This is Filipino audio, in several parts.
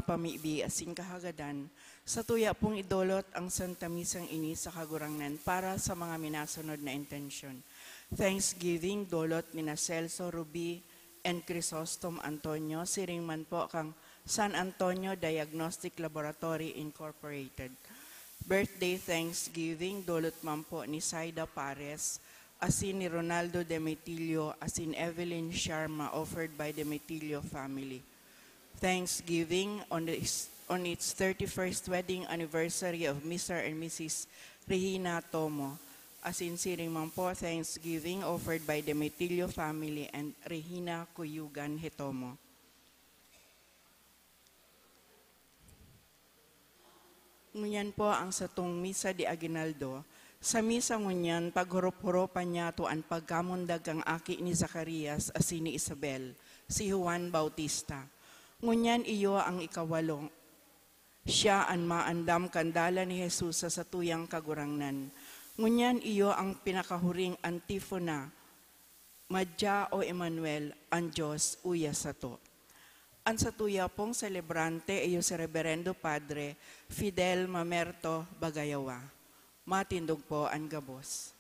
mapamibi asing kahagadan, sa tuya pong idolot ang Santa Misang ini sa kagurangnan para sa mga minasunod na intensyon. Thanksgiving dolot ni Celso Ruby and Chrysostom Antonio, siring man po kang San Antonio Diagnostic Laboratory Incorporated. Birthday Thanksgiving dolot man po ni Saida Pares, asin ni Ronaldo Demetilio, asin Evelyn Sharma, offered by Demetilio family. Thanksgiving on its 31st wedding anniversary of Mr. and Mrs. Regina Tomo. Asin siring man po, Thanksgiving offered by Demetilio family and Regina Cuyugan Hitomo. Ngunyan po ang satong Misa di Aguinaldo. Sa misa ngunyan, paghurup-hurupan niya to ang pagkamundag ang aki ni Zacarias asin ni Isabel, si Juan Bautista. Ngunyan iyo ang ikawalong. Siya ang maandam kandala ni Jesus sa tuyang kagurangnan. Ngunyan iyo ang pinakahuring antifona, Madya o Emmanuel, ang Diyos uya sa to. Ang sa tuya pong celebrante iyo si Reverendo Padre Fidel Mamerto Bagayawa. Matindog po ang gabos.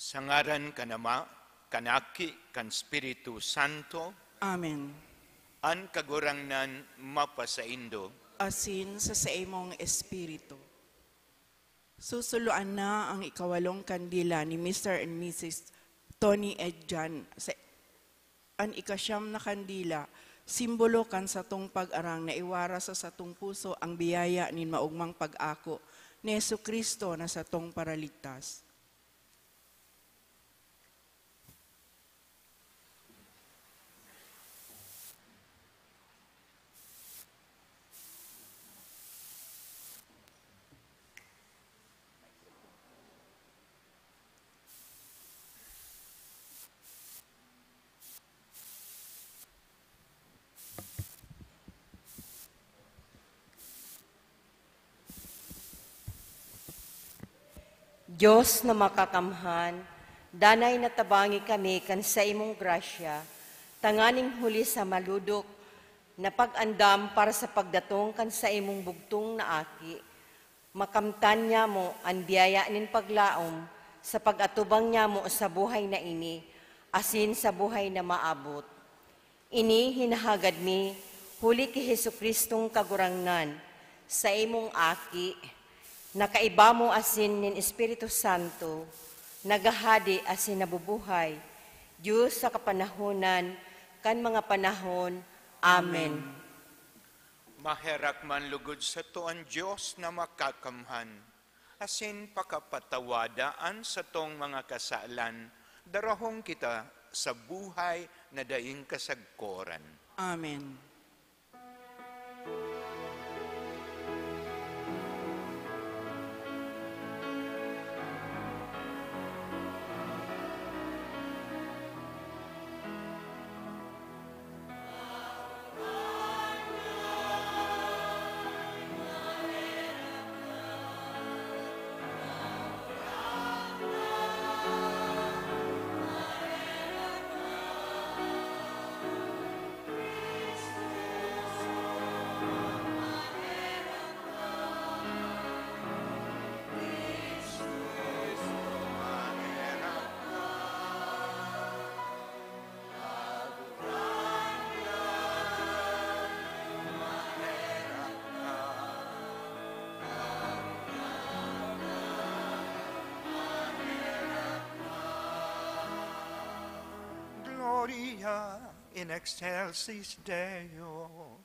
Sa ngaran kanama kanaki kan Espiritu Santo, Amen. an kagurangnan mapasaindo. Asin sa imong espiritu. Susuluan na ang ikawalong kandila ni Mr. and Mrs. Tony Edjan. Ang ikasyam na kandila, simbolo kan sa tong pag-arang na iwara sa satong puso ang biyaya nin maugmang pag-ako ni Jesucristo na sa tong paraligtas. Diyos na makakamhan, danay natabangi kami kan sa imong grasya, tanganing huli sa maludok, na pag-andam para sa pagdatong kan sa imong bugtong na aki. Makamtan niya mo ang biyaya nin paglaom sa pag-atubang niya mo sa buhay na ini, asin sa buhay na maabot. Ini hinahagad mi, huli ki Jesukristong kagurangnan, sa imong aki, nakaiba mo asin nin Espiritu Santo, nagahadi asin nabubuhay, Diyos sa kapanahonan, kan mga panahon. Amen. Maherak man lugod sa tuan Diyos na makakamhan, asin pakapatawadaan sa tong mga kasalan, darahong kita sa buhay na daing kasagkoran. Amen. Gloria in excelsis Deo.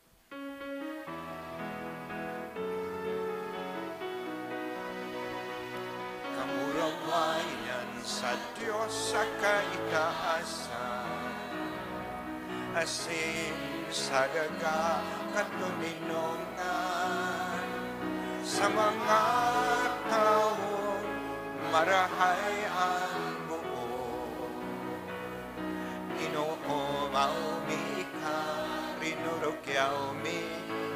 Kamurawayan sa Diyos sa kaitaasan, asin sa daga katuninongan, sa mga taong marahay ang buo. Inoomaw mi ika, rinurugyaw mi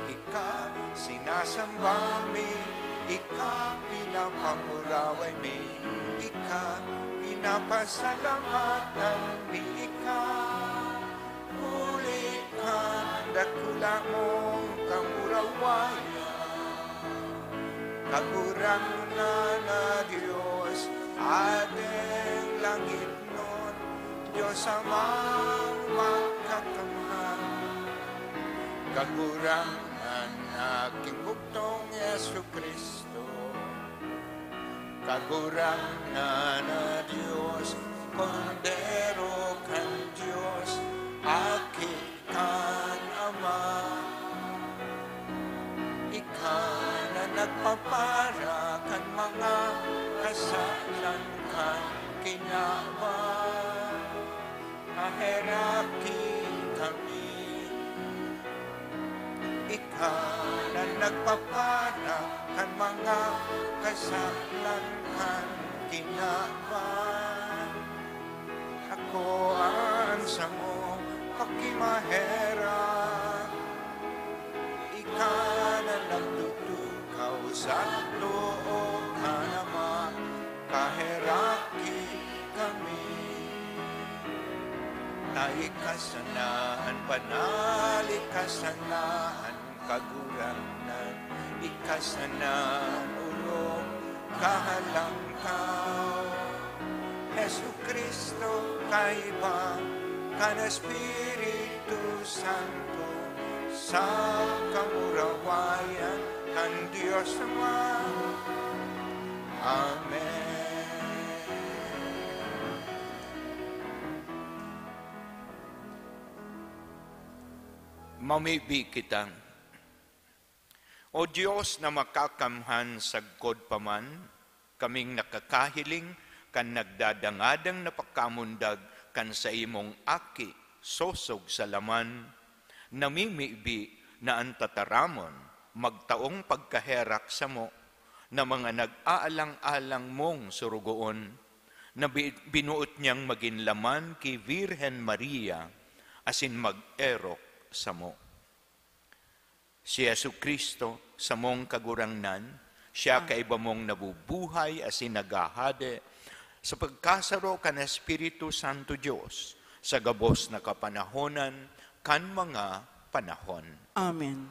ika, sinasamba mi ika, pinapamurawan mi ika, pinapasalamatan mi ika. Huli ka, dakula mong kamurawayan, kagurang na Diyos, adeng langit nun, Diyos amang makakamhan, kagurangan aking bugtong Jesucristo, kagurangan na Diyos, kondero kan Diyos, aki kan Ama, ika na nagpapara kan mga kasalan kan kinaban, maheraki kami, ika na nagpapara kan mga kasalan kan kinaban. Ako ang sa mo pakimahera, ika na nagtutukaw sa loob ka naman, kaheraki kami. Naikasanahan, panalikasanaan, kaguranan, ikasanan, ulong, kahalangkaw. Jesucristo, kaiba, kan Espiritu Santo, sa kamurawayan, kan Diyos Ama. Amen. Mamibi kitang, O Diyos na makakamhan sa God paman, kaming nakakahiling kan nagdadangadang napakamundag kan sa imong aki, sosog sa laman, namimibi na ang tataramon, magtaong pagkaherak sa mo, na mga nag-aalang-alang mong surugoon, na binuot niyang maging laman ki Virhen Maria, asin mag-erok sa mo. Si Jesucristo sa mong kagurangnan, siya kaiba mong nabubuhay asin nagahade, sa pagkasaro kan Espiritu Santo Diyos, sa gabos na kapanahonan, kan mga panahon. Amen.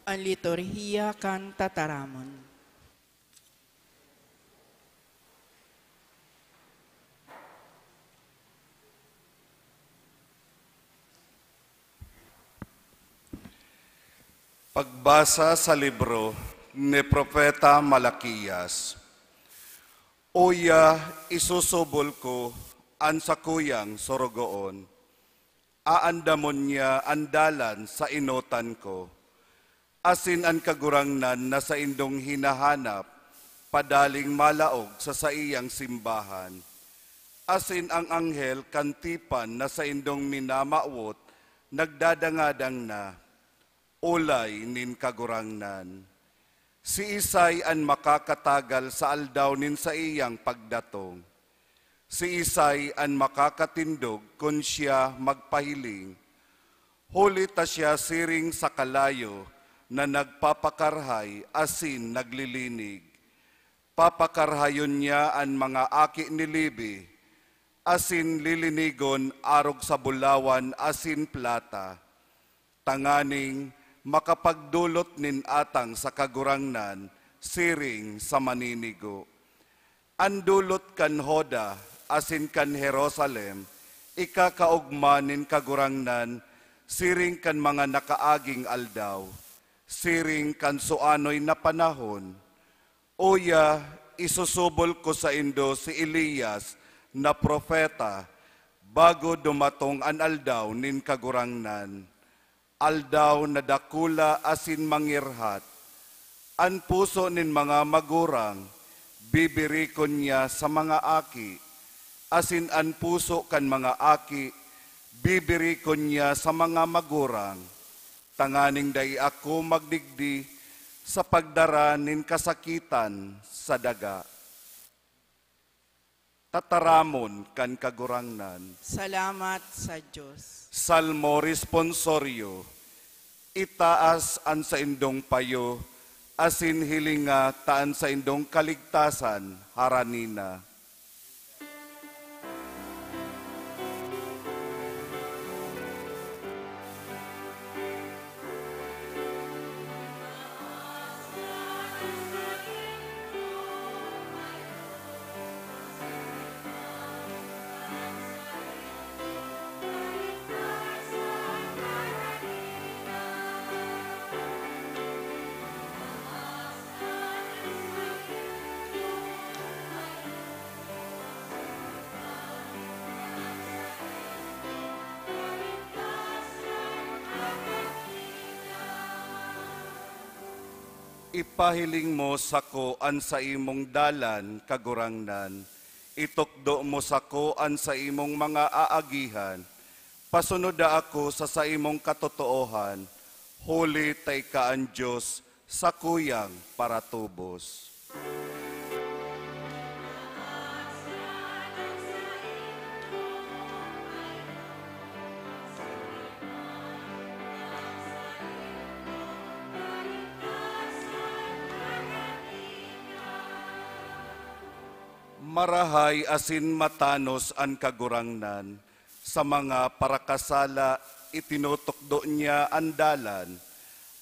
Ang liturhiya kan tataramon. Pagbasa sa libro ni Propeta Malakiyas. Uya, isusubol ko an sakuyang sorogoon. Aandamon niya andalan sa inotan ko. Asin an kagurangnan na sa indong hinahanap, padaling malaog sa saiyang simbahan. Asin ang anghel kantipan na sa indong minamawot, nagdadangadang na, ulay nin kagurangnan. Si Isay an makakatagal sa aldaw nin sa iyang pagdatong. Si Isay an makakatindog kun siya magpahiling. Huli ta siya siring sa kalayo na nagpapakarhay asin naglilinig. Papakarhayon niya an mga aki ni Libi, asin lilinigon arog sa bulawan asin plata. Tanganing makapagdulot nin atang sa kagurangnan, siring sa maninigo. Andulot kan Hoda, asin kan Jerusalem, ikakaugma nin kagurangnan, siring kan mga nakaaging aldaw, siring kan suanoy na panahon. Uya, isusubol ko sa indo si Elias na propeta, bago dumatong an aldaw nin kagurangnan. Aldaw na dakula asin mangirhat, an puso nin mga magurang, bibirikon niya sa mga aki, asin an puso kan mga aki, bibirikon niya sa mga magurang. Tanganing day ako magdigdi sa pagdara nin kasakitan sa daga. Tataramon kan kagurangnan. Salamat sa Diyos. Salmo responsorio, itaas an sa indong payo, asin hilinga taan sa indong kaligtasan, haranina. Ipahiling mo sako an sa imong dalan, kagurangnan. Itukdo mo sako an sa imong mga aagihan. Pasunoda ako sa imong katotoohan. Huli tay kaan Diyos sa kuyang paratubos. Marahay asin matanos an kagurangnan, sa mga parakasala itinutokdo niya ang dalan,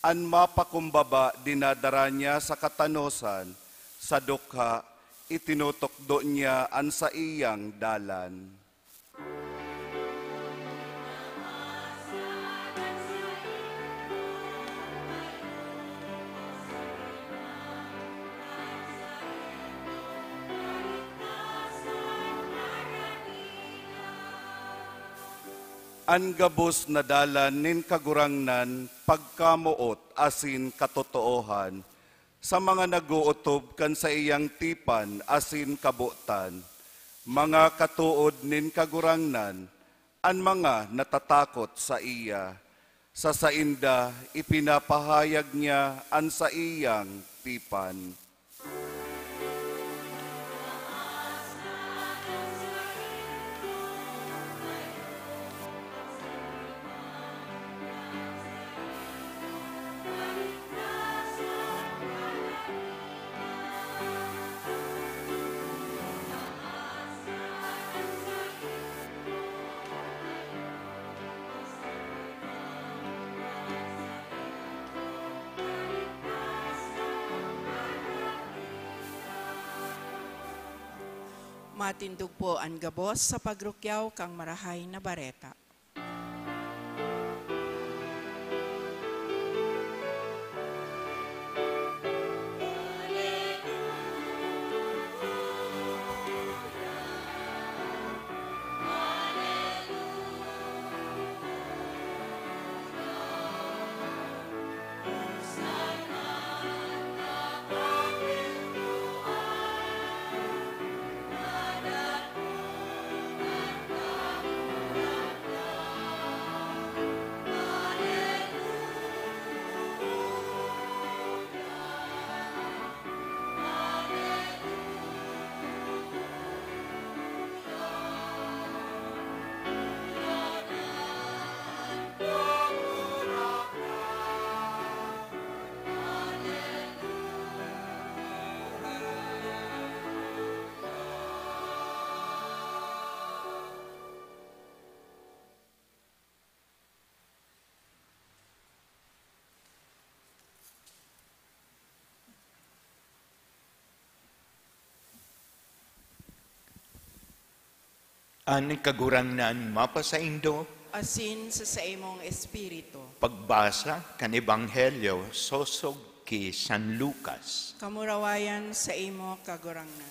an mapakumbaba dinadara niya sa katanosan, sa dukha itinutokdo niya an sa iyang dalan. An gabos na dalan nin kagurangnan pagkamuot asin katotoohan sa mga naguutob kan sa iyang tipan asin kabutan, mga katuod nin kagurangnan, an mga natatakot sa iya. Sa sainda ipinapahayag niya an sa iyang tipan. Matindog po ang gabos sa pagrukyaw kang marahay na bareta. An kagurangnan mapasaindo, Asin sa imong espiritu. pagbasa kan Ebanghelyo sosog ki San Lucas. Kamurawayan sa imo kagurangnan.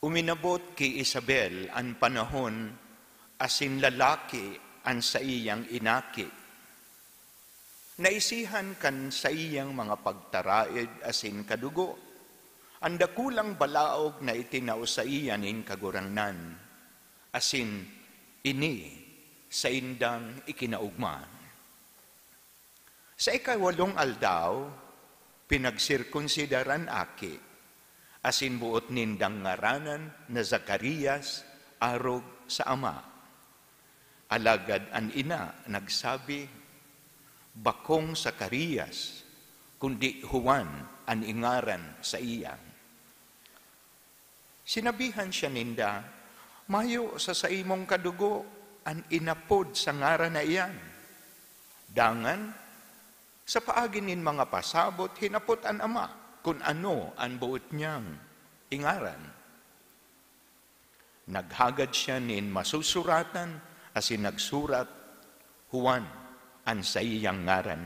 Uminabot ki Isabel ang panahon asin lalaki an sa iyang inaki. Naisihan kan sa iyang mga pagtaraid asin kadugo. Ang dakulang balaog na itinao sa iyan in kagurangnan, asin ini sa indang ikinaugman. Sa ikawalong aldaw, pinagsirkunsidaran aki, asin buot nindang ngaranan na Zacarias arog sa ama. Alagad an ina nagsabi, bakong Zacarias, kundi Juan an ingaran sa iyang. Sinabihan siya ninda, mayo sa imong kadugo an inapod sa ngaran na iyan. Dangan, sa paagin nin mga pasabot, hinapot an ama kung ano ang buot niyang ingaran. Naghagad siya nin masusuratan asin nagsurat Juan an sa iyang ngaran.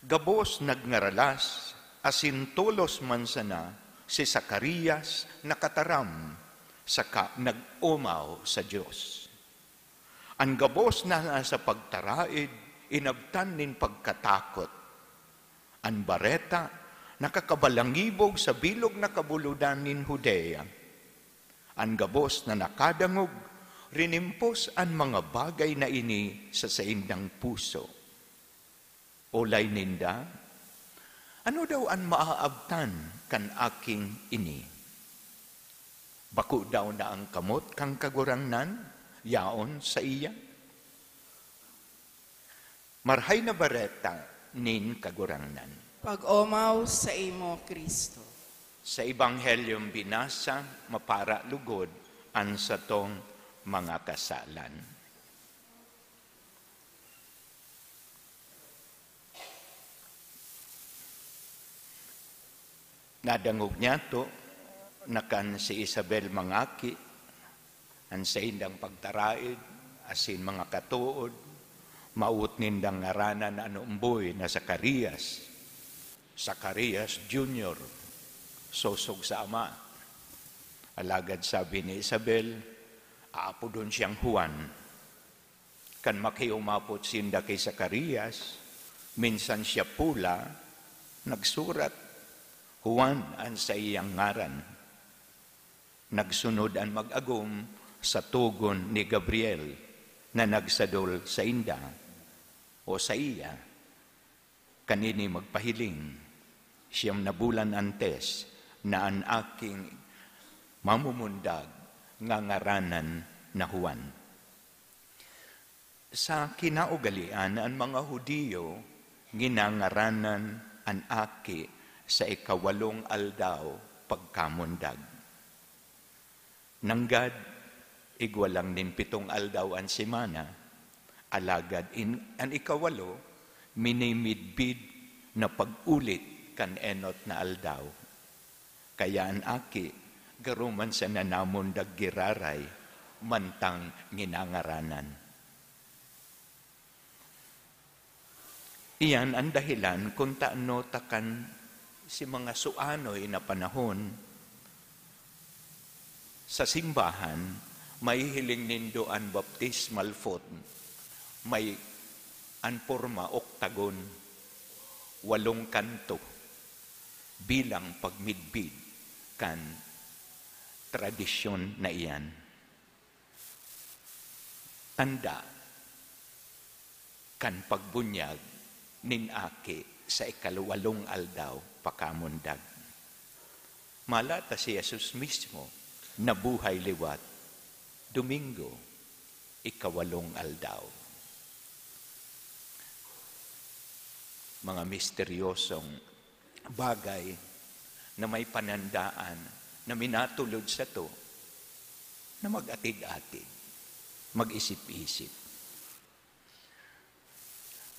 Gabos nagnaralas asin tulos man sana si Zacarias nakataram saka nag-umaw sa Diyos. Ang gabos na sa pagtaraid, inabtan nin pagkatakot. Ang bareta, nakakabalangibog sa bilog na kabuludan nin Judea. Ang gabos na nakadangog, rinimpos ang mga bagay na ini sa saindang puso. Olay ninda, ano daw ang maaabtan kan aking ini? Bako daw na ang kamot kang kagurangnan, yaon sa iya? Marhay na bareta nin kagurangnan. Pag-omaw sa imo, Kristo. Sa Ebanghelyong binasa, mapara lugod an sa tong mga kasalan. Nadangog niya to, nakan si Isabel mangaki, ang sa indang pagtaraid, asin mga katuod, Maut nindang ngaranan na umboy na Zacarias. Zacarias Jr. Sosog sa ama. Alagad sabi ni Isabel, aapo doon siyang Juan. Kan makiumapot sinda kay Zacarias, minsan siya pula, nagsurat, Juan ang sa iyang ngaran. Nagsunod ang mag-agom sa tugon ni Gabriel na nagsadol sa inda o sa iya. Kanini magpahiling, siyam na bulan antes na ang aking mamumundag nga ngaranan na Juan. Sa kinaugalian ang mga Hudiyo, ginangaranan ang aki sa ikawalong aldaw pagkamundag. Nanggad, igwalang nin 7 aldaw ang semana, alagad ang ikawalo, minimidbid na pag-ulit kan enot na aldaw. Kaya ang aki, garuman sa nanamundag giraray, mantang ginangaranan. Iyan ang dahilan kung taano takan si mga suanoy na panahon sa simbahan, may hiling nindo ang baptismal font, may ang forma oktagon, 8 kanto, bilang pagmidbid kan tradisyon na iyan. Tanda kan pagbunyag nin aki sa ikalawalong aldaw pakamundag. Malata si Jesus mismo nabuhay liwat Domingo, ikawalong aldaw. Mga misteryosong bagay na may panandaan na minatulod sa to na mag-atid-atid, mag-isip-isip.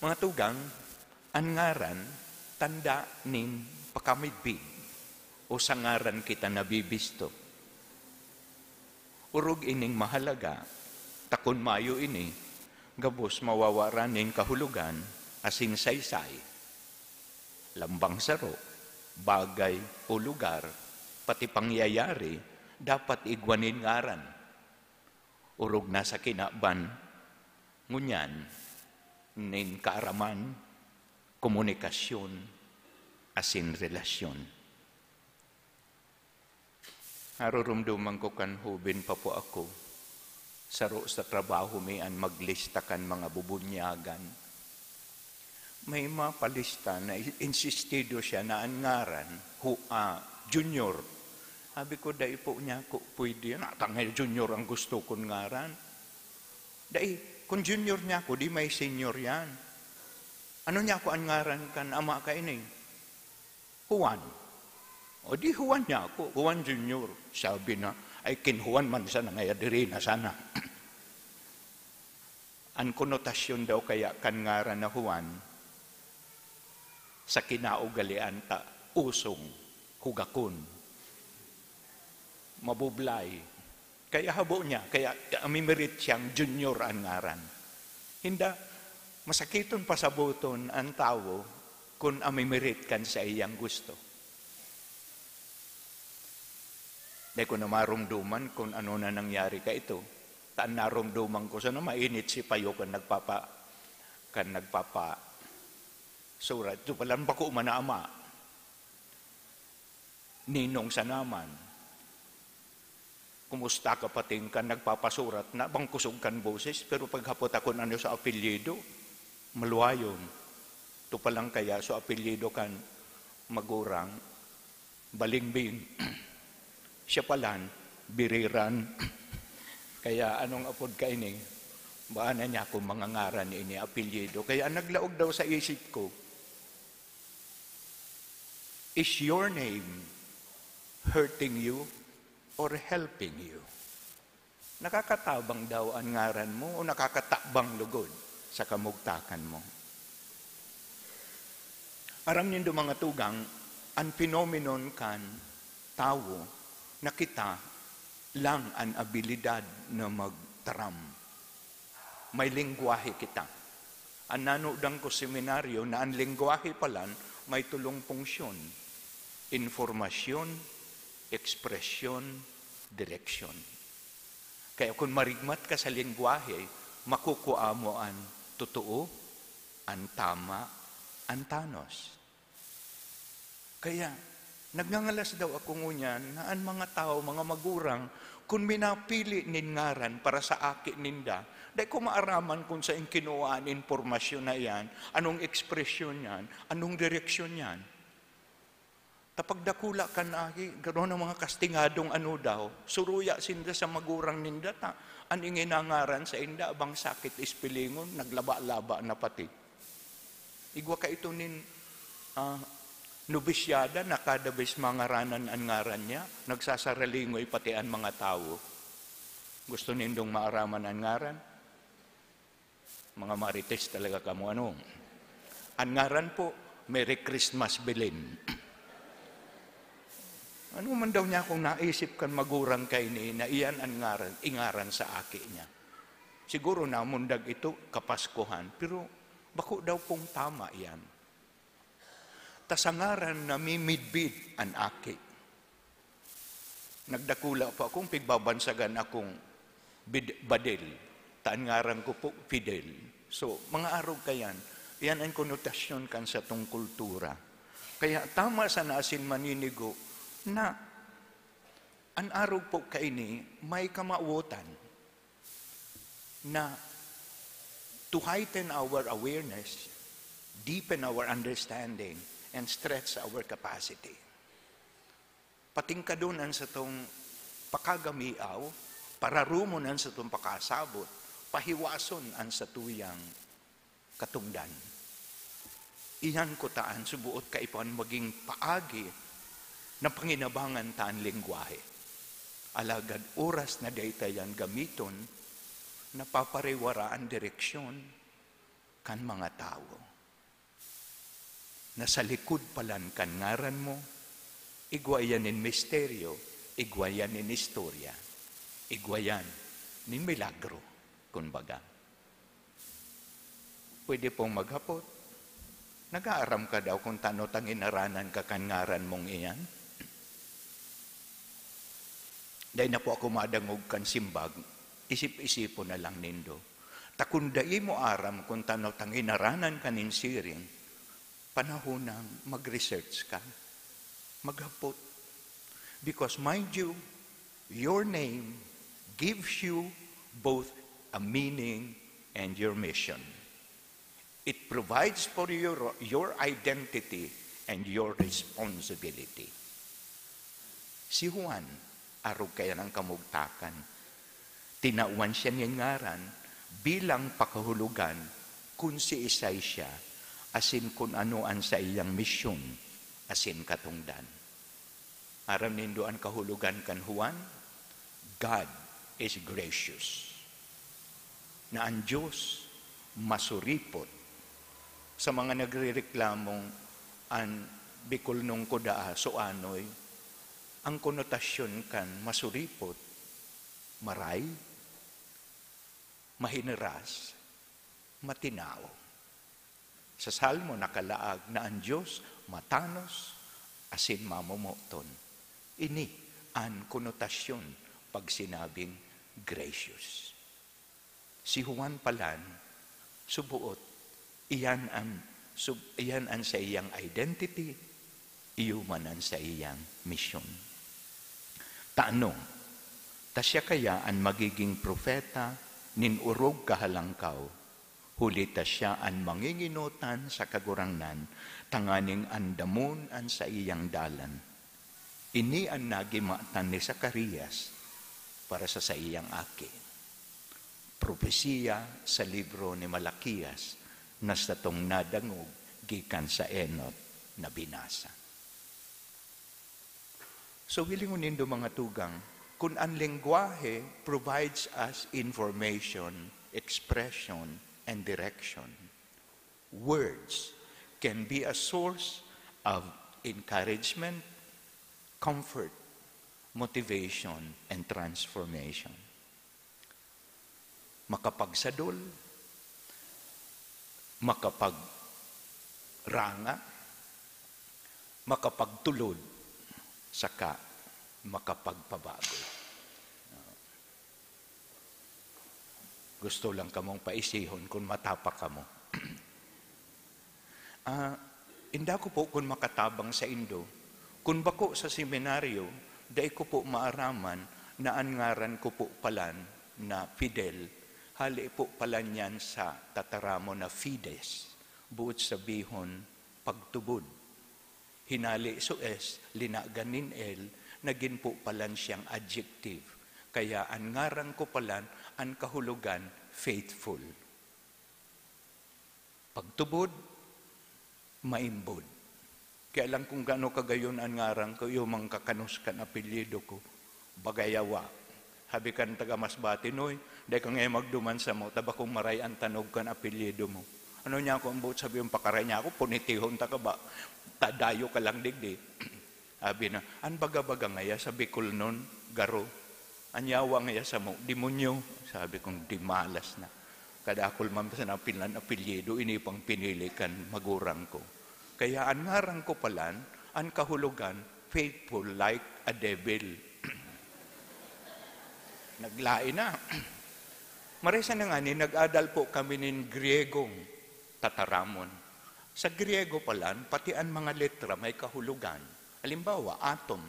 Mga tugang, ang ngaran, tanda nin pakamidbid o sa ngaran kita nabibisto. Urog ining mahalaga, takon mayo ini, gabos mawawaranin kahulugan, asin saysay, lambang saro, bagay o lugar, pati pangyayari, dapat igwanin ngaran. Urog na sa kinaban, ngunyan, nin kaaraman, komunikasyon, asin relasyon. Narurumduman ko kan hubin pa po ako, saro sa trabaho mian maglista kan mga bubunyagan. May mapalista na insistido siya na ang ngaran, junior. Sabi ko, dai po niya ko, pwede yan. Tangay junior ang gusto kong ngaran. Dai, kung junior niya ko, di may senior yan. Ano niya ko ang ngaran kan ama ka ini? Juan. O di Juan niya ako, Juan Junior. Sabi na, ay kin Juan man sana ngayadiri na sana. Ang konotasyon daw kaya kan ngaran na Juan, sa kinaugalian ta, usong, hugakon, mabublay. Kaya habo niya, kaya amimirit siyang junior ang ngaran. Hinda, masakiton pa sa buton ang tao kung amimirit kan sa iyang gusto. Dahil ko na marumduman kung ano na nangyari ka ito. Taan narumduman ko sa na mainit si Payo kan nagpapa surat. Ito palang bako manaama. Ninong sa naman. Kumusta ka pating kan nagpapasurat na bang kusog kan boses, pero paghapot ako ano sa apelyido, maluayon. Ito palang kaya sa apelyido kan magurang, balingbing. Siya palan, biriran. Kaya anong apod ka ini? Baan na niya kung mga ngaran ini, apelyido. Kaya naglaog daw sa isip ko, is your name hurting you or helping you? Nakakatabang daw ang ngaran mo o nakakatabang lugod sa kamugtakan mo? Aram niyo mga tugang, ang phenomenon kan tao na kita lang ang abilidad na magtaram. May lingwahe kita. Ang nanudang ko seminaryo na ang lengguwahe palan may tulong funksyon. Informasyon, ekspresyon, direksyon. Kaya kung marigmat ka sa lengguwahe, makukuha mo ang totoo, ang tama, ang tanos. Kaya, nagngangalas daw ako ngunyan na ang mga tao, mga magurang, kung minapili nin ngaran para sa akin ninda, dahil ko maaraman kung saan kinuha ang informasyon na yan, anong ekspresyon yan, anong direksyon yan. Tapag dakula kan aki, gano'n ang mga kastingadong ano daw, suruya sinda sa magurang ninda, ang inginangaran sa inda, abang sakit ispilingon, naglaba-laba na pati. Igwa ka ito nin nubisyada, nakadabis mangaranan ang ngaran niya, nagsasaralingoy pati ang mga tao. Gusto nindong maaraman ang ngaran? Mga marites talaga kamo ano. Ang ngaran po, Merry Christmas Belen. Ano man daw niya kung naisip kan magurang kay ni na iyan ang ingaran sa aki niya. Siguro namundag ito kapaskuhan, pero bako daw kung tama iyan. Tasangaran na mimidbid ang aki. Nagdakula pa akong pigbabansagan akong badel. Taan ngaran ko po Fidel. So, mga araw kayan, yan ang konotasyon kan sa tong kultura. Kaya tama sa nasin maninigo na ang araw po kaini may kamauotan na to heighten our awareness, deepen our understanding, and stretch our capacity. Patingkadunan sa tong pakagamiaw, pararumunan sa tong pakasabot, pahiwason ang sa tuyang katungdan. Iyan ko taan, subuot kaipan maging paagi na panginabangan taan lengguwahe. Alagad oras na daytayan gamiton na papariwara ang direksyon kan mga tao. Na sa likod palan kan ngaran mo, igwayan in misteryo, igwayan in istorya, igwayan ni milagro, kumbaga. Pwede pong maghapot. Nag-aaram ka daw kung tano tanginaranan ka kan ngaran mong iyan? Dahil na po ako madangog kan simbag, isip-isipo na lang nindo. Takundai mo aram kung tano tanginaranan ka nin siring, panahonang mag-research ka, maghapot. Because mind you, your name gives you both a meaning and your mission. It provides for your identity and your responsibility. Si Juan, araw kaya ng kamugtakan, tinauan siya ng ngaran bilang pakahulugan kung si Isay siya, asin kung ano ang sa iyang misyon, asin katungdan. Aram nindo ang kahulugan kan Juan, God is gracious. Na ang Diyos masuripot sa mga nagrereklamong ang bikol nung kudaa so anoy, ang konotasyon kan masuripot, maray, mahiniras, matinao. Sa Salmo nakalaag na ang Diyos matanos, asin mamumoton. Ini ang konotasyon pag sinabing gracious. Si Juan Palan, subuot, iyan ang sa iyang identity, iuman ang sa iyang mission. Tanong, tasya kaya ang magiging propeta nin urog kahalangkaw, huli tasya ang manginginutan sa kagurangnan, tanganing andamon ang sa iyang dalan. Ini ang nagimatan ni Zacarias para sa iyang aki. Propesiya sa libro ni Malakias na sa tong nadangog gikan sa enot na binasa. So, wilingon nindo mga tugang, kung ang lengguwahe provides us information, expression, and direction, words can be a source of encouragement, comfort, motivation, and transformation. Makapagsadol, makapagranga, makapagtulod, saka makapagpabago. Gusto lang kamong paisihon kung matapak kamo. Inda ko po kung makatabang sa Indo, kung bako sa seminaryo, dahil ko po maaraman na ang ngaran ko po palan na Fidel, hali po palan yan sa tataramo na Fides, buot sabihon pagtubod. Hinali so es, linaganin el, naging po palan siyang adjective. Kaya ang ngaran ko palan, ang kahulugan, faithful. Pagtubod, maimbod. Kaya lang kung gaano kagayon ang ngaran ko, yung mga kakanus kan apelyido ko, bagayawa. Habi kan taga Masbate, noy, dahil ka ngayon magduman sa mo, taba kong maray ang tanog kan apelyido mo. Ano niya ako, ang buot sabi yung pakaray niya ako, punitihon ta ka ba? Tadayo ka lang digdi. Sabi na, an baga-baga ngaya sa Bicol nun, garo. Anyawa ngaya sa mo, demonyo. Sabi kong, di malas na. Kada akol man sa napilan apelyido, ini pang pinili kan magurang ko. Kaya ang ngarang ko palan, ang kahulugan, faithful like a devil. Naglain na. Marisa na nga ni, nag-adal po kami ng Griegong tataramon. Sa Griego palan, pati ang mga letra may kahulugan. Halimbawa, atom.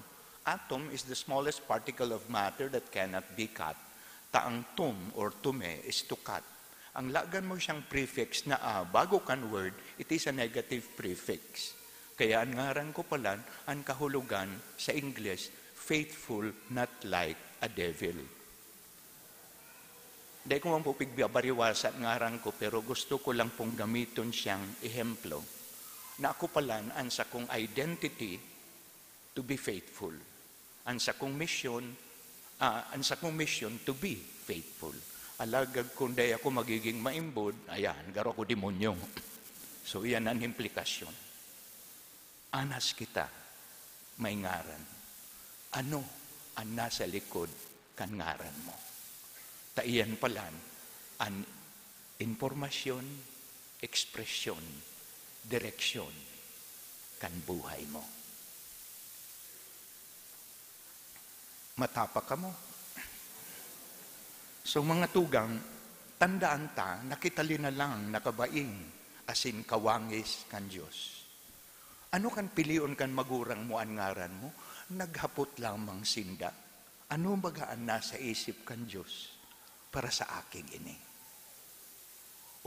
Atom is the smallest particle of matter that cannot be cut. Taang tum or tume is to cut. Ang lagan mo siyang prefix na bago kan word, it is a negative prefix. Kaya ang ngaran ko palan, ang kahulugan sa English, faithful, not like a devil. Dahil ko man po pigbabariwasa ang ngaran ko, pero gusto ko lang pong gamiton siyang ehemplo na ako palan ang sa kong identity to be faithful. Ang sa kong mission to be faithful. Alagag kung day ako magiging maimbod, ayan, garo ko demonyo. So, yan ang implikasyon. Anas kita, may ngaran. Ano ang nasa likod kan ngaran mo? Taiyan palan, ang informasyon, ekspresyon, direksyon, kan buhay mo. Matapak ka mo. So mga tugang, tandaan ta, nakitali na lang nakabaing, asin kawangis kan Diyos. Ano kan pilion kan magurang mo ang ngaran mo? Naghapot lamang sinda. Ano bagaan nasa isip kan Diyos para sa aking ini?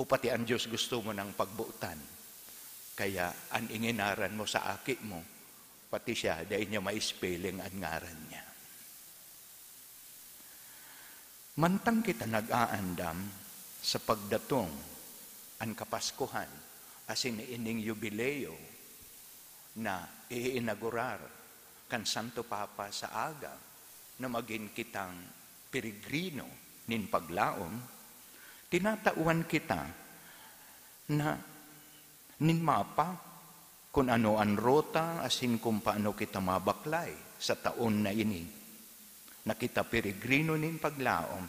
O pati ang Diyos gusto mo ng pagbuutan. Kaya ang inginaran mo sa aki mo, pati siya, dahil niya ma-spelling ang ngaran niya. Mantang kita nag-aandam sa pagdatong ang Kapaskuhan, asin ining jubileo na iinaugurar kan Santo Papa sa aga na maging kitang peregrino nin paglaom, tinatauan kita na nin mapa kung ano ang rota asin kung paano kita mabaklay sa taon na ini. Na kita peregrino nin paglaom,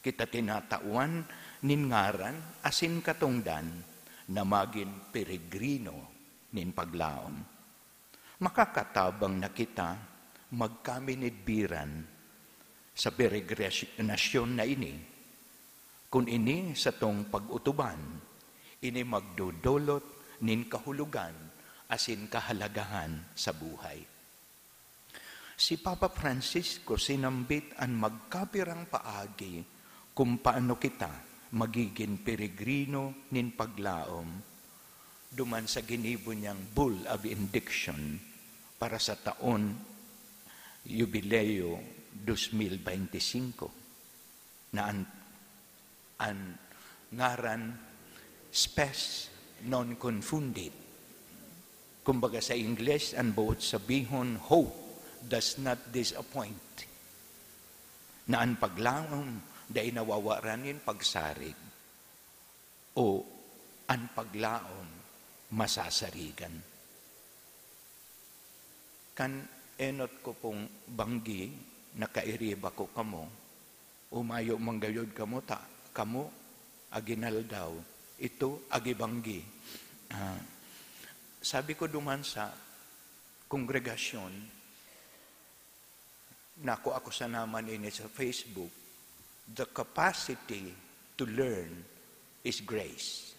kita tinatauan nin ngaran asin katungdan na maging peregrino nin paglaom. Makakatabang na kita magkaminidbiran sa peregrinasyon na ini, kung ini sa tong pag-utuban, ini magdudulot nin kahulugan asin kahalagahan sa buhay. Si Papa Francisco sinambit ang magkapirang paagi kung paano kita magiging peregrino nin paglaom duman sa ginibo niyang Bull of Benediction para sa taon Jubileo 2025 na ang ngaran spes non confunded. Kumbaga sa English, ang buot sabihon, hope does not disappoint. Na ang paglaom, dahil nawawaranin pagsarig. O ang paglaom, masasarigan. Kan enot ko pong banggi, nakairiba ko kamo, umayo manggayod kamo, kamo, aginal daw, Ito, agibanggi. Sabi ko duman sa kongregasyon, nako ako sa naman ini sa Facebook, the capacity to learn is grace.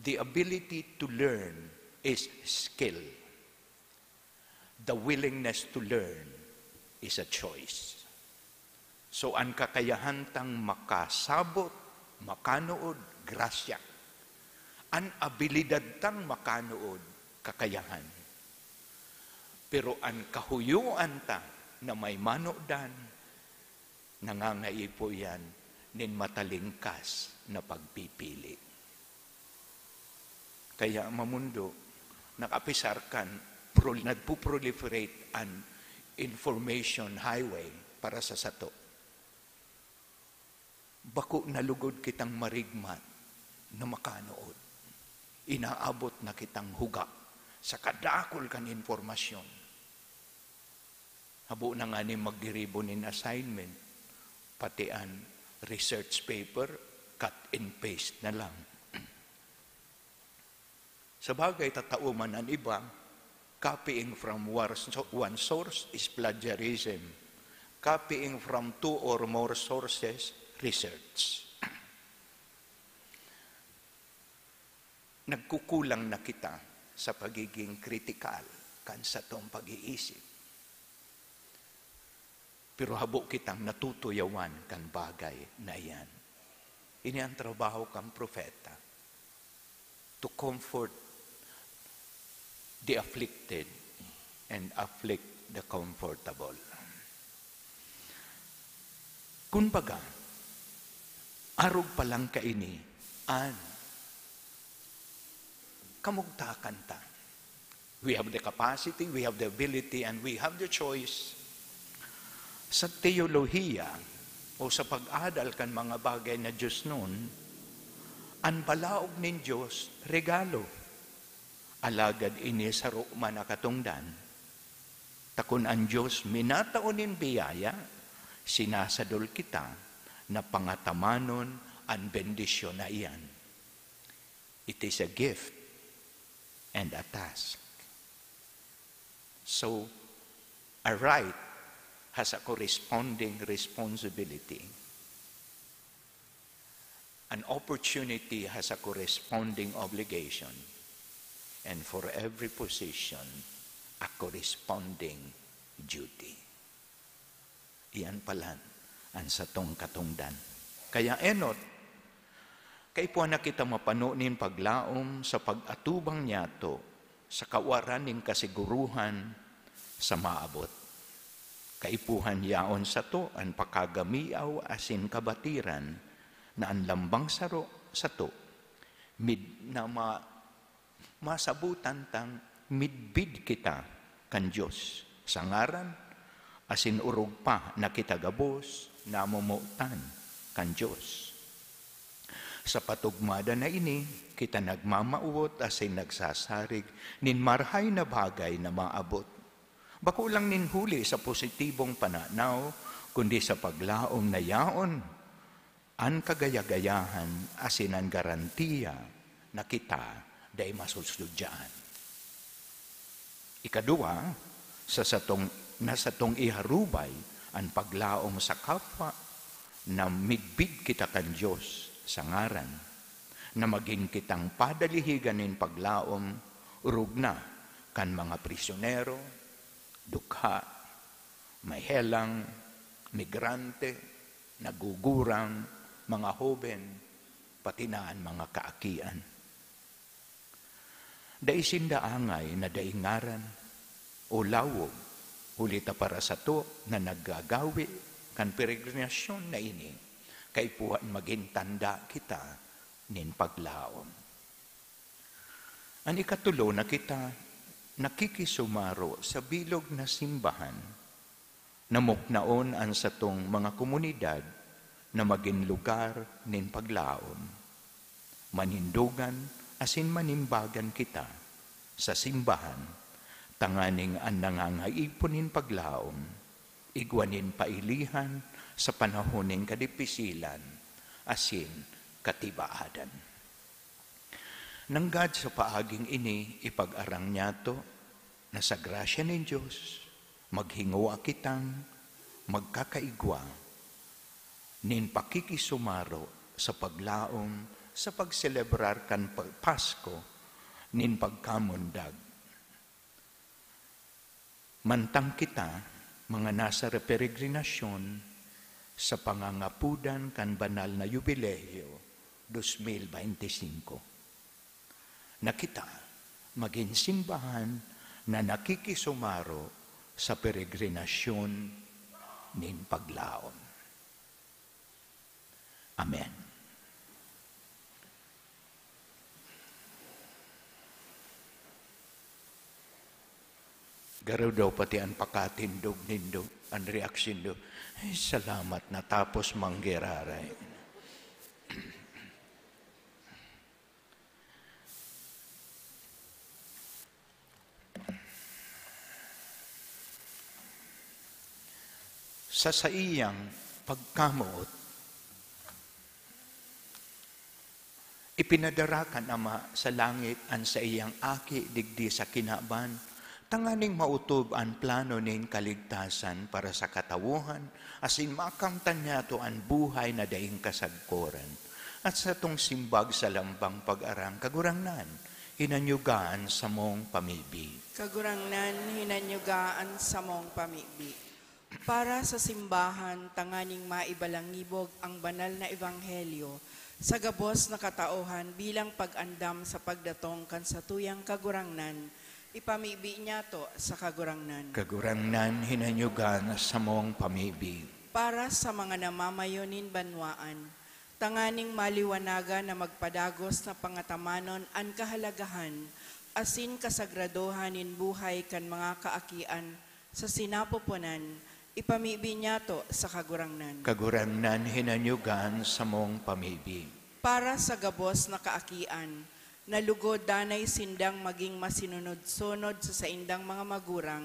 The ability to learn is skill. The willingness to learn is a choice. So ang kakayahan tang makasabot, makanood, grasya. Ang abilidad tang makanood, kakayahan. Pero ang kahuyuan ta na may manodan, nangangaipo yan nin matalingkas na pagpipili. Kaya mamundo, nakapisarkan, nagpuproliferate an information highway para sa sato. Bako nalugod kitang marigmat na makanood. Inaabot na kitang huga sa kadakol kan informasyon. Habo na nga ni magdiribon in assignment, pati an research paper, cut and paste na lang. Sa bagay, tatao man ang iba, copying from one source is plagiarism. Copying from two or more sources, research. Nagkukulang na kita sa pagiging kritikal kan sa tong pag-iisip. Pero habo kitang natutuyawan kan bagay na iyan. Ini ang trabaho kang propeta. To comfort the afflicted and afflict the comfortable. Kumbaga, arog pa lang kaini, kamugtakan ta. We have the capacity, we have the ability, and we have the choice. Sa teolohiya o sa pag-adal kan mga bagay na Diyos noon, ang balaog nin Diyos, regalo. Alagad ini sa rukma na katungdan. Takon ang Diyos minataonin biyaya, sinasadol kita na pangatamanon ang bendisyon na iyan. It is a gift and a task. So, a right has a corresponding responsibility. An opportunity has a corresponding obligation. And for every position, a corresponding duty. Iyan palan ang satong katungdan. Kaya enot, kay po na kita mapanunin paglaom sa pag-atubang niyato sa kawaran ng kasiguruhan sa maabot. Kaipuhan yaon sa to ang pakagamiaw asin kabatiran na ang lambang saro sa to na masabutan tang midbid kita kan Diyos sa ngaran asin urog pa na kita gabos na mumutan kan Diyos. Sa patugmada na ini, kita nagmamauot asin nagsasarig nin marhay na bagay na maabot. Bako lang nin huli sa positibong pananaw, kundi sa paglaom na yaon, ang kagayagayahan asin ang garantiya na kita day masusudyan. Ikadua, nasa tong iharubay ang paglaom sa kapwa na midbid kita kan Diyos sa ngaran, na maging kitang padalihigan in paglaom, urog na kan mga prisyonero, dukha, may helang, migrante, nagugurang, mga hoben, pati na ang mga kaakian. Daisin daangay na daingaran o lawog, hulita para sa to na naggagawi kan peregrinasyon na ini, kay puhan maging tanda kita nin paglaom. Ang ikatulo na kita nakikisumaro sa bilog na simbahan, namuknaon ang satong mga komunidad na maging lugar nin paglaom. Manindugan asin manimbagan kita sa simbahan, tanganing ang nangangaiponin paglaom, igwanin pailihan sa panahoning kadipisilan, asin katibaadan. Nanggad sa paaging ini, ipag-arang niya to, na sa grasya ng Diyos, maghingawa kitang magkakaigwa, nin pakikisumaro sa paglaom, sa pagselebrar kan Pasko, nin pagkamundag. Mantang kita, mga nasa peregrinasyon, sa pangangapudan kan banal na Yubileo 2025. Na kita maging simbahan na nakikisumaro sa peregrinasyon nin paglaon. Amen. Garaw daw pati ang pakatindog nindog, ang reaksyon do, ay salamat na tapos manggeraray. Sa iyang pagkamuot, ipinadarakan Ama sa langit an sa iyang aki digdi sa kinaban, tanganing mautob ang plano nin kaligtasan para sa katawuhan, asin makamtan niya to ang buhay na daing kasagkoran. At sa tong simbag sa lambang pag-arang kagurangnan, hinanyugaan sa mong pamibi. Kagurangnan, hinanyugaan sa mong pamibi. Para sa simbahan, tanganing maibalangibog ang banal na ebanghelyo sa gabos na katauhan bilang pag-andam sa pagdatong kan sa tuyang kagurangnan, ipamibi niya to sa kagurangnan. Kagurangnan, hinanyugan sa mong pamibi. Para sa mga namamayonin banwaan, tanganing maliwanagan na magpadagos na pangatamanon ang kahalagahan, asin kasagradohan in buhay kan mga kaakian sa sinapupunan, ipamibi niya to sa kagurangnan. Kagurangnan, hinanyugan sa mong pamibi. Para sa gabos na kaakian, nalugod danay sindang maging masinunod-sunod sa saindang mga magurang,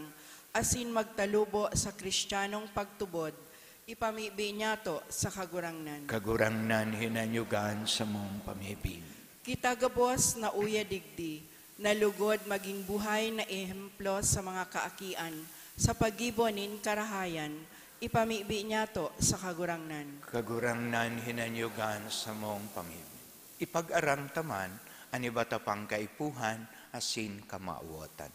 asin magtalubo sa kristyanong pagtubod, ipamibi niya to sa kagurangnan. Kagurangnan, hinanyugan sa mong pamibi. Kita gabos na uya digdi, nalugod maging buhay na ehemplo sa mga kaakian, sa pagibonin karahayan, ipamibi niya to sa kagurangnan. Kagurangnan, hinanyugan sa mong pamibi. Ipag-arang taman, anibata pang kaipuhan, asin kamauotan.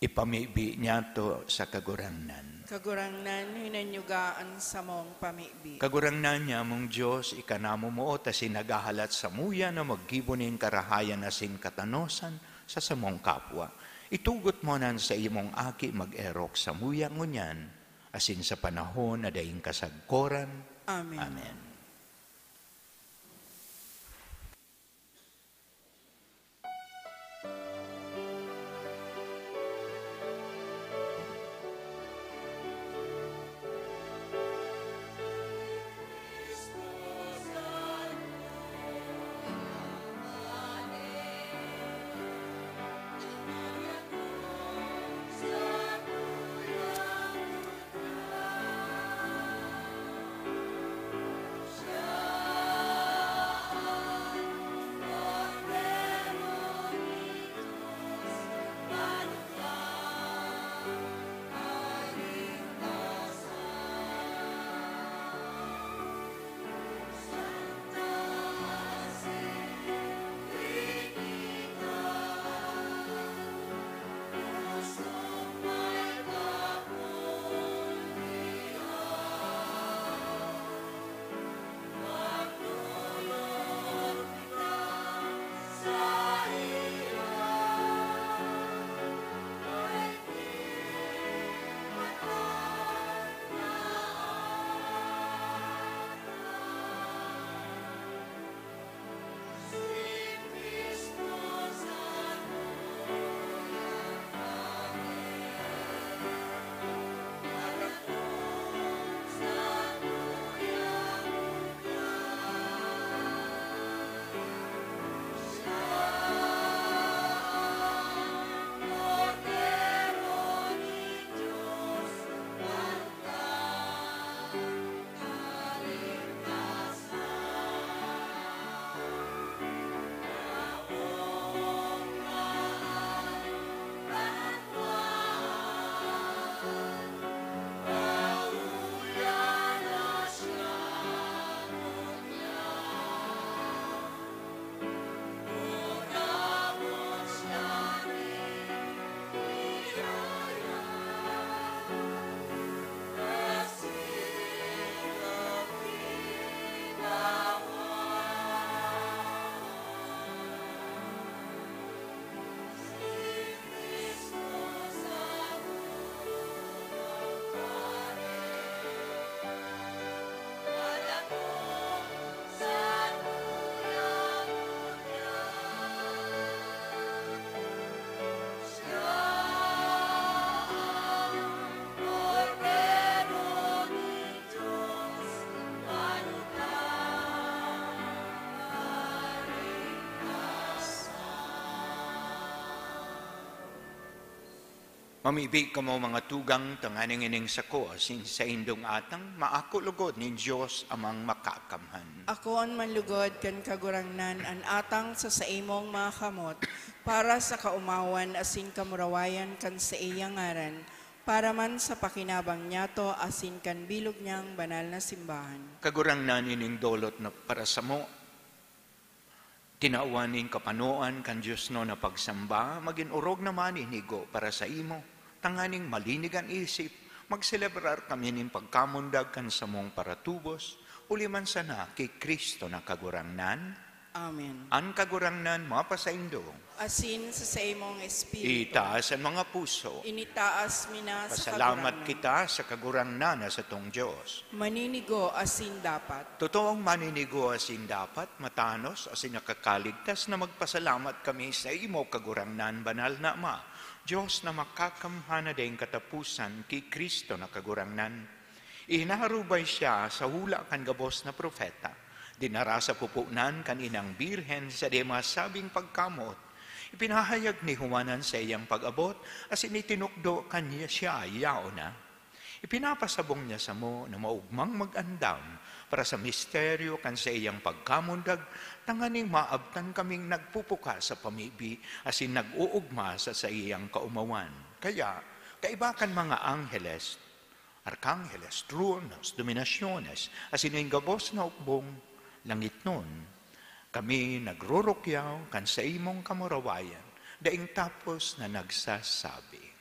Ipamibi niya to sa kagurangnan. Kagurangnan, hinanyugaan sa mong pamibi. Kagurangnan niya mong Diyos, ikanamo mo o tasin nagahalat sa muya na maggibunin karahayan asin katanosan sa samong kapwa. Itugot mo nan sa imong aki mag-erok sa muya ngunyan, asin sa panahon na daing kasagkoran. Amen. Amen. Mamibig ka mo mga tugang tanganing ining sako asin sa indong atang maako lugod ni Diyos amang makakamhan. Ako ang manlugod kan kagurangnan an atang sa saimong mga kamot para sa kaumawan asin kamurawayan kan sa iyang ngaran para man sa pakinabang niyato asin kan bilog niyang banal na simbahan. Kagurangnan ining dolot na para sa mo, tinauaning kapanuan kan Diyos no na pagsamba, maging urog naman inigo para sa imo. Tanganing malinigan isip, magselebrar kami ning pagkamundag kan sa mong paratubos, uliman sana kay Kristo na kagurangnan. Amen. An kagurangnan mapasaindo, Asin sa saimong espiritu. itaas ang mga puso. Initaas mina sa Pasalamat kagurangnan. kita sa kagurangnan na sa tong Diyos. Maninigo asin dapat. Totoong maninigo asin dapat, matanos asin nakakaligtas na magpasalamat kami sa imo kagurangnan banal na Ama. Diyos na makakamhana dayong katapusan kay Kristo na kagurangnan. Inaharubay siya sa hula kan gabos na propeta. Dinara sa pupunan kan inang birhen sa di masabing pagkamot. Ipinahayag ni Juanan sa iyang pag-abot as initinukdo kanya siya yao na. Ipinapasabong niya sa mo na maugmang mag-andam para sa misteryo kan sa iyang pagkamundag, tanganing maabtan kaming nagpupuka sa pamibi asin nag-uugma sa iyang kaumawan. Kaya, kaibakan mga angheles, arkangeles, tronos, dominasyones, asin yung gabos na ukbong langit nun, kami nagrurukyaw kan sa imong kamurawayan, daing tapos na nagsasabi.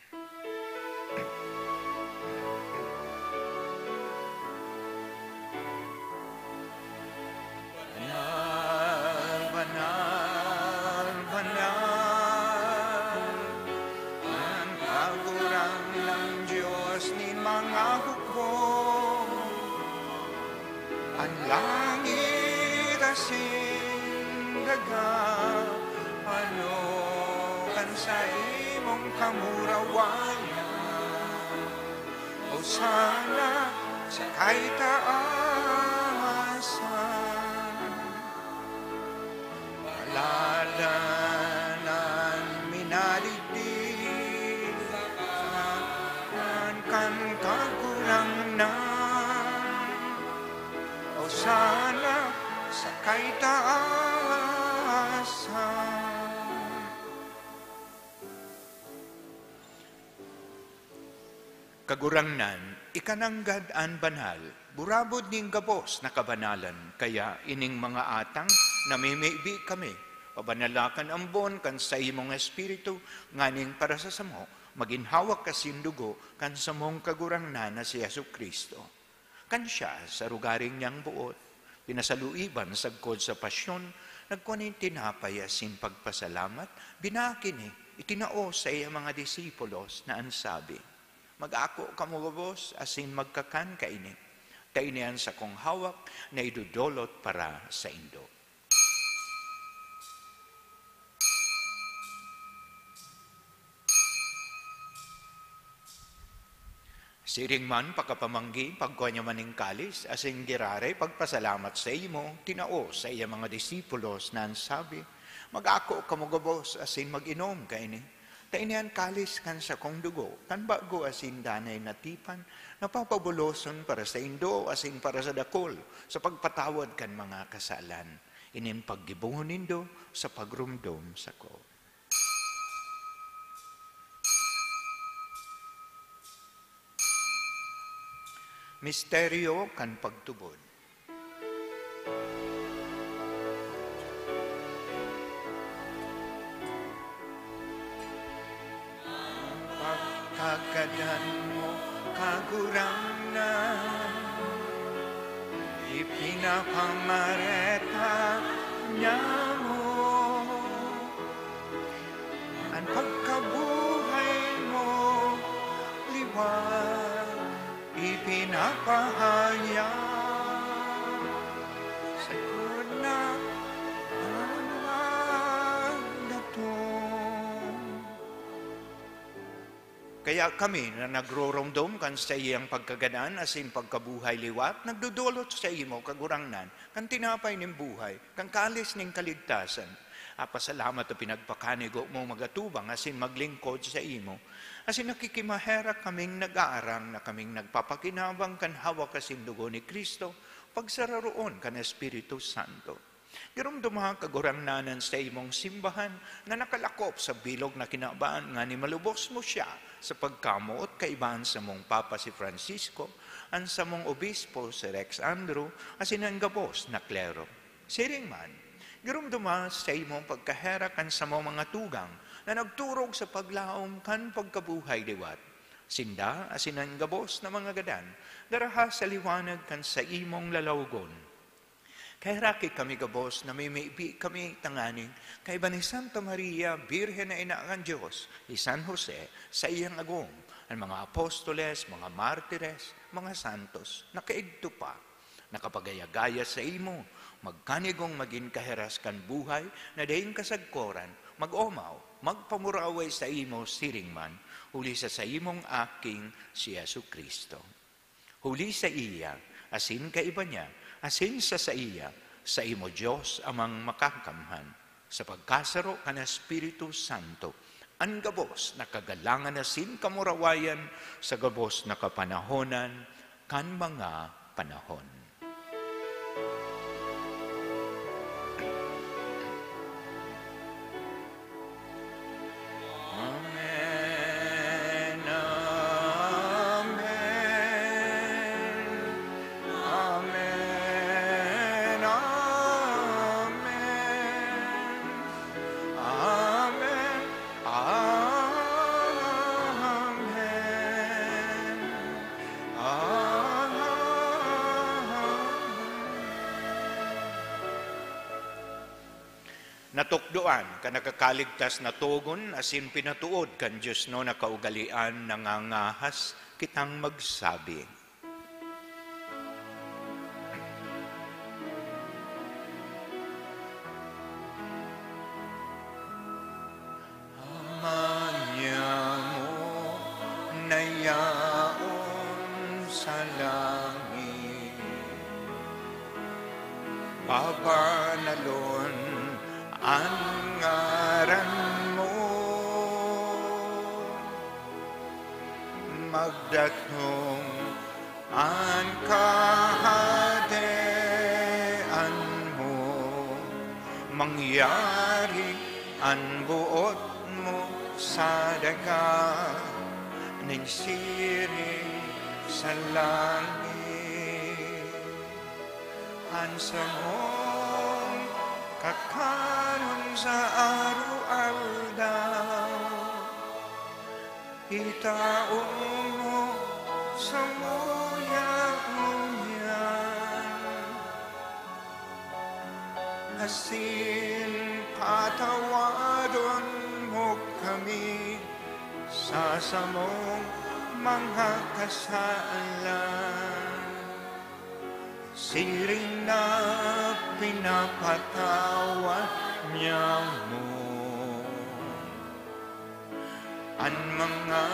Ang langit asin daga, ano kan sa imong kamurawayan. O sana sa kaitaasan, paladanan minaligdig, kan kagurangnan. O sana sa kaitaasan. Kagurangnan, ikananggad an banal, burabod ning gabos na kabanalan, kaya ining mga atang namimibi kami, pabanalakan ang bon kan sa imong espiritu, nganing para sa samo, maginhawak kasindugo kan sa mong kagurangnan na si Yesu Kristo. Kan siya sa rugaring niyang buot, pinasaluiban sagkod sa pasyon, nagkunin tinapay asin pagpasalamat, binakini, itinao sa iya mga disipulos na ansabi, mag-ako kamugabos asin magkakan kaini, tainian sa kong hawak na idudolot para sa indo. Siring man pagkapamanggi, pagkuha maning kalis, asing girare, pagpasalamat sa imo, tinao sa iya mga disipulos na ansabi, mag-ako kamugabos asin mag-inom kaini. Tainian kalis kan sa kong dugo, kan bago asin danay natipan, napapabuloson para sa indo asin para sa dakol, sa pagpatawad kan mga kasalan. Inin paggibungon nindo sa pagrumdom sa ko. Misteryo kan pagtubod. Pagkagadan mo kagurangnan, ipinapamareta niya mo. Ang pagkabuhay mo, liwan, ipinapahaya sa kuna Kaya kami na nagroromdom kan sa iyang pagkaganan asin pagkabuhay liwat, nagdudulot sa imo kagurangnan, kan tinapay ning buhay, kan kalis ning kaligtasan, Pasalamat at pinagpakanigo mo magatubang asin maglingkod sa imo. Asin nakikimahera kaming nag-aarang na kaming nagpapakinabang kan hawak asin dugo ni Kristo, pagsararoon kan Espiritu Santo. Girumduma kagurangnanan sa imong simbahan na nakalakop sa bilog na kinabaan nga ni malubos mo siya sa pagkamuot kaibahan sa mong Papa si Francisco, ang sa mong obispo si Rex Andrew, asin ang gabos na klero. Siring man, girumduma sa imong pagkaherakan sa mong mga tugang na nagturog sa paglaom kan pagkabuhay liwat. Sinda asin ang gabos na mga gadan, daraha sa liwanag kan sa imong lalawgon. Kaya raki kami gabos na may maibi kami tanganing kay ba ni Santa Maria, Birhen na Ina ng Diyos, ni San Jose, sa iyang agong, ang mga apostoles, mga martires, mga santos, nakaigto pa, nakapagayagaya sa imo, magkanigong maging kaheras kan buhay, na daing kasagkoran, mag-omaw, magpamuraway sa imo siringman, huli sa imong aking si Yesu Kristo. Huli sa iya, asin kaiba niya, asin sa iya, sa imo Diyos amang makakamhan, sa pagkasaro ka na Espiritu Santo, ang gabos na kagalangan asin kamurawayan, sa gabos na kapanahonan, kan mga panahon. Natukdoan ka nakakaligtas na tugon asin pinatuod kan Diyos no nakaugalian nangangahas kitang magsabi. Amanya mo nayaon sa langit, papanalon ang ngaran mo, magdatong ang kahadian mo, mangyari ang buot mo sa daga, ning siring sa langit, ang sa mong kakaroon sa araw-aldaw, itaon mo sa muya-muyan, asin patawadon mo kami sa samong mga kasalan. Siring na pinapatawad niya mo ang mga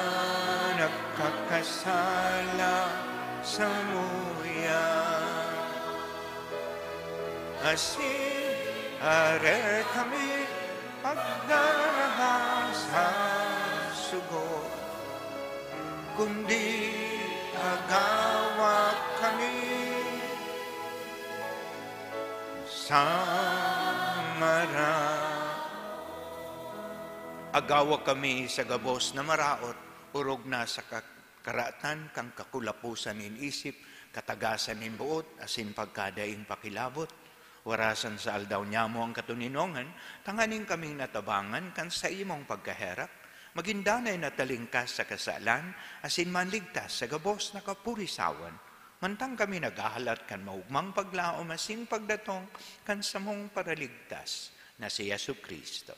nagkakasala sa muya, asin are kami pagdarahas sa sugo, kundi agawa kami samara. Agawa kami sa gabos na maraot, urog na sa karatan kang kakulapusan in isip, katagasan in buot, asin pagkadaing pakilabot. Warasan sa aldaw niya mo ang katuninongan, tanganing kaming natabangan kan sa imong pagkaherap, magindanay na talingkas sa kasalan, asin manligtas sa gabos na kapurisawan. Mantang kami naghahalat kan maugmang paglaom asin pagdatong kan samong paraligtas na si Yesu Kristo.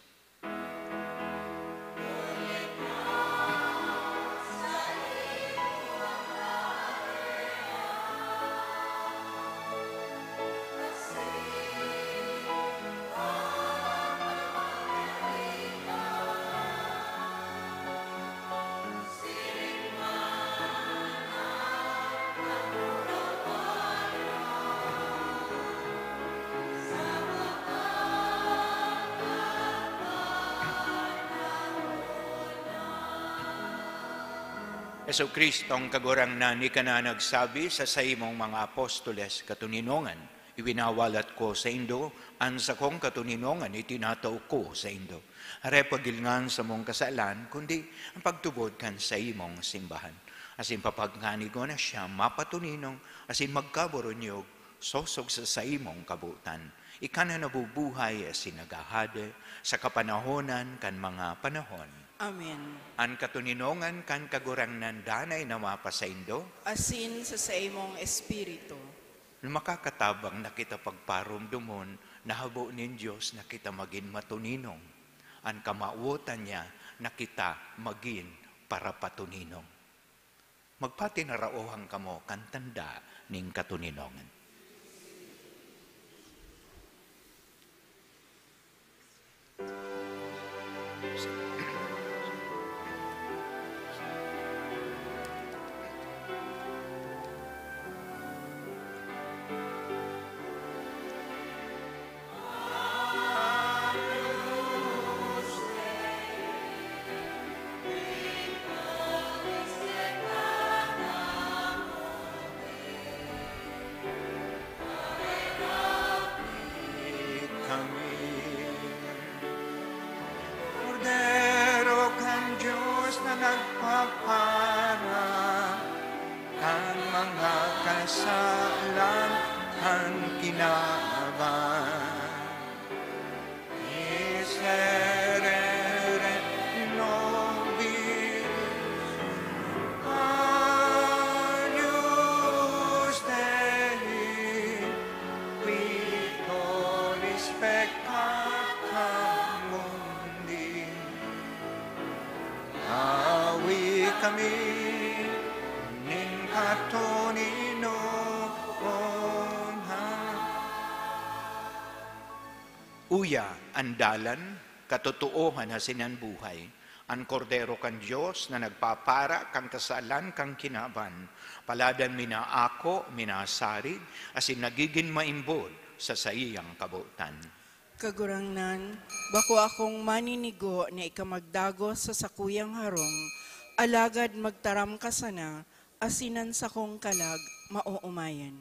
Heso Kristong kagurangnan ni ka na nagsabi sa imong mga apostoles katuninongan, iwinawalat ko sa Indo, ang sa kong katuninongan itinataw ko sa Indo. Are pagilngan sa mong kasalan, kundi ang pagtubod kan sa imong simbahan. Asin papagngani ko na siya mapatuninong, asin magkaboronyog, sosog sa imong kabutan. Ika na nabubuhay asin nagahade sa kapanahonan kan mga panahon. Amen. An katuninongan kan kagurangnan danay na mapasaindo, Asin sa imong espiritu. makakatabang na kita pagparumdumon, nahabo nin Diyos na kita maging matuninong. An kamauotan niya na kita maging para patuninong. Magpatinaraohan kamo kan tanda ning katuninongan. Cordero kan Diyos na nagpapara, kan mga kasalan kan kinaban. Miserere nobis, Agnus Dei, qui tollis peccata mundi. Awi kami ning katuninongan. Uya, andalan, katotohan hasinan buhay. Ang kordero kan Diyos na nagpapara kang kasalan kang kinaban. Paladan minaako, minasarig, asin nagiging maimbod sa saiyang kabutan. Kagurangnan, bako akong maninigo na ikamagdago sa sakuyang harong, alagad magtaram ka sana, asinan sa kong kalag, mauumayan.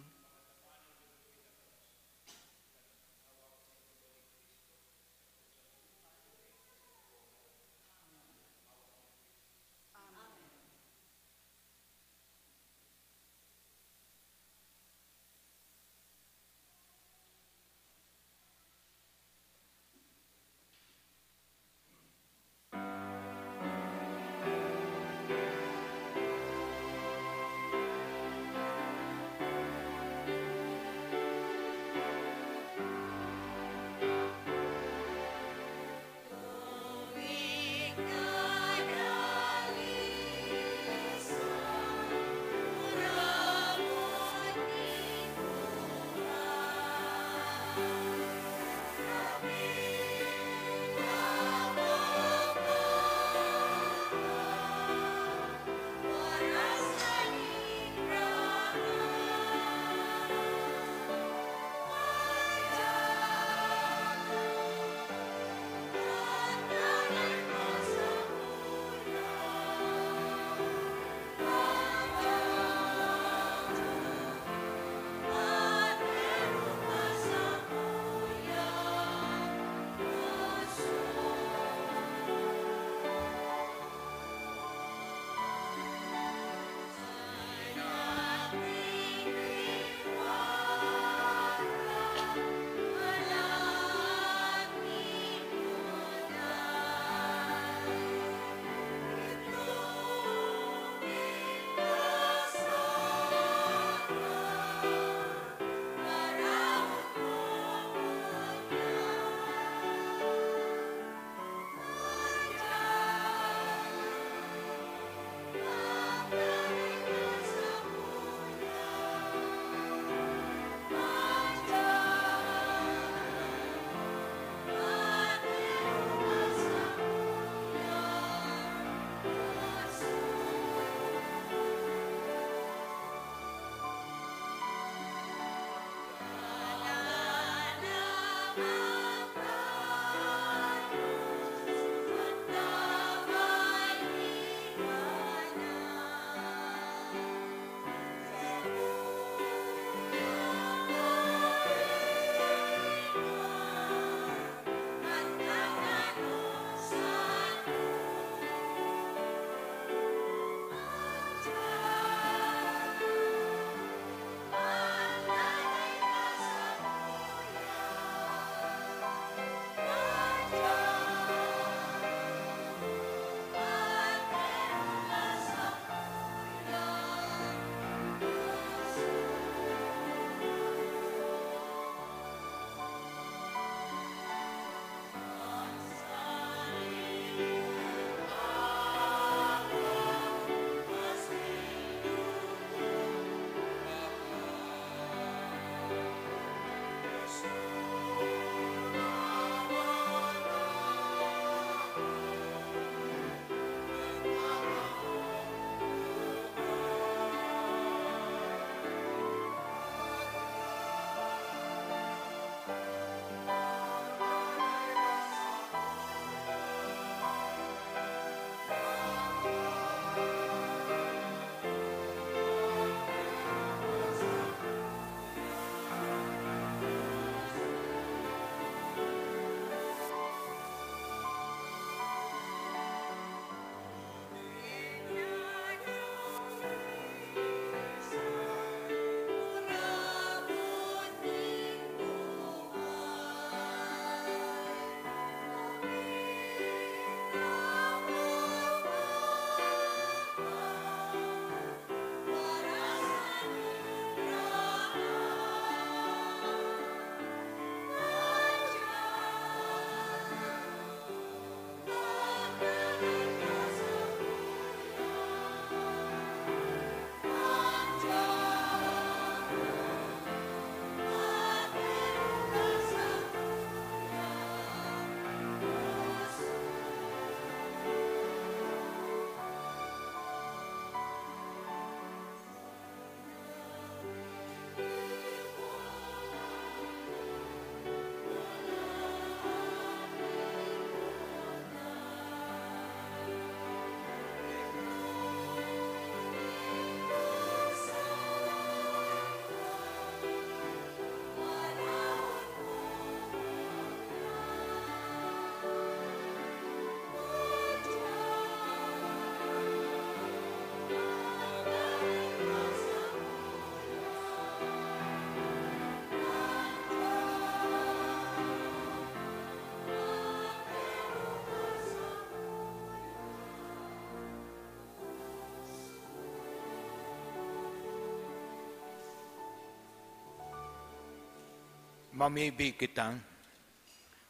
Mamibi kita.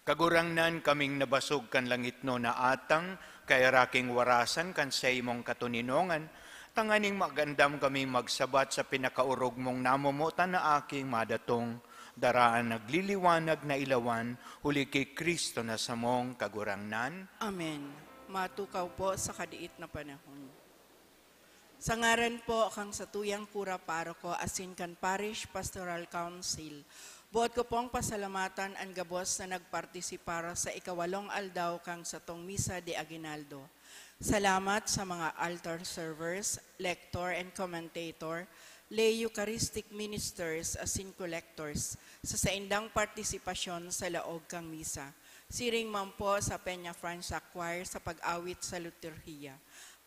Kagurangnan kaming nabasog kan langit no na atang, kaya raking warasan kan sa imong katuninongan, tanganing magandam kami magsabat sa pinakaurog mong namumutan na aking madatong, daraan nagliliwanag na ilawan, huli kay Kristo na samong kagurangnan. Amen. Matukaw po sa kadiit na panahon. Sa ngaran po kang satuyang kura paroko asin kan Parish Pastoral Council, buot ko pong pasalamatan ang gabos na nagpartisipara sa ikawalong aldaw kang satong Misa de Aguinaldo. Salamat sa mga altar servers, lector and commentator, lay Eucharistic ministers asin collectors sa saindang partisipasyon sa laog kang Misa. Siring man po sa Peña Francia Choir sa pag-awit sa liturhiya.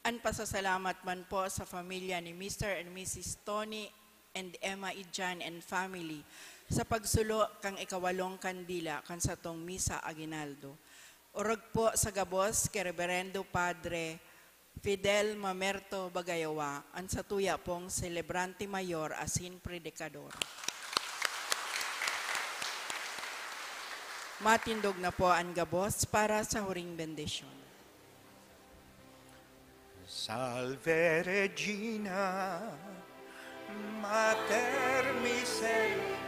Ang pasasalamat man po sa pamilya ni Mr. and Mrs. Tony and Emma Ijan and family sa pagsulo kang ikawalong kandila kan satong Misa Aguinaldo. Urog po sa gabos kay Reverendo Padre Fidel Mamerto Bagayawa, ang satuya pong celebrante mayor asin predikador. Matindog na po ang gabos para sa huring bendisyon. Salve Regina, Mater Misericordiae,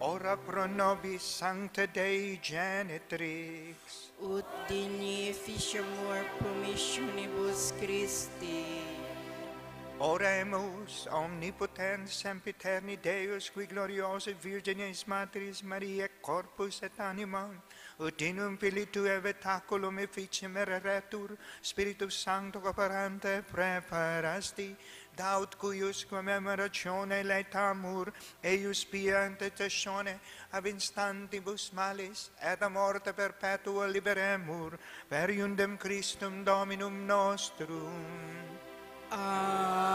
Ora pro nobis Sancta Dei Genitrix, Ut digni ficiamur promissionibus Christi. Oremus omnipotens sempiterni Deus, qui gloriosa Virginis Materis Mariae corpus et animam, ut in un filitu evitaculum efficiem eretur, Spiritus Sancto caparante preparasti, daut cuius commemoratione laetamur, eius pia intercessione ab instantibus malis, et a morte perpetua liberemur, per iundem Christum Dominum nostrum. Amen.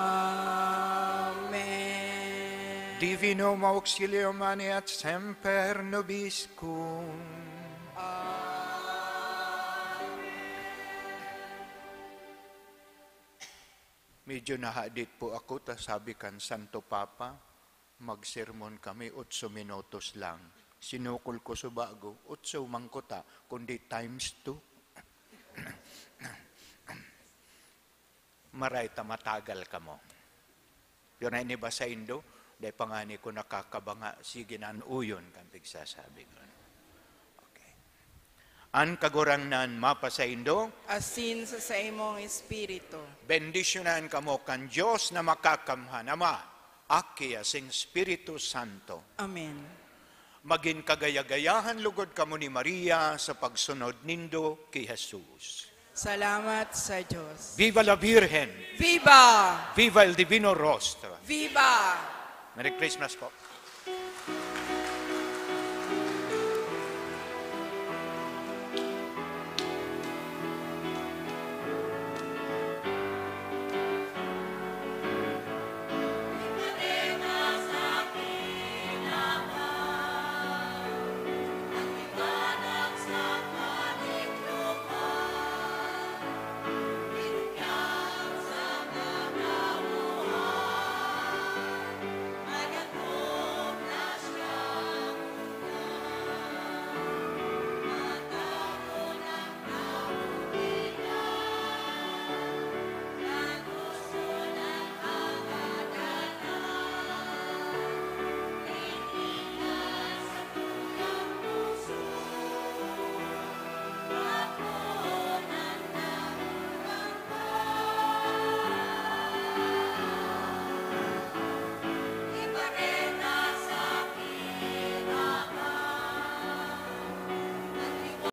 Divinum auxilium maneat semper nobiscum. Medyo nahadit po ako, sabi kan Santo Papa, magsermon kami 8 minutos lang. Sinukol ko sa bago, 8 mangkota, kundi times 2. Maray matagal ka mo. Yun na iniba sa Indo, dahil pangani ko nakakabanga, sige na uyon, kang pigsasabi ko. Okay. An kagurangnan mapa sa Indo, Asin sa imong espiritu. bendisyonan kamo kan Diyos na makakamhan, Ama, Aki, asing Espiritu Santo. Amen. Maging kagayagayahan lugod kamo ni Maria sa pagsunod nindo kay Jesus. Salamat sa Diyos. Viva la Virgen! Viva! Viva el Divino Rostro! Viva! Merry Christmas po.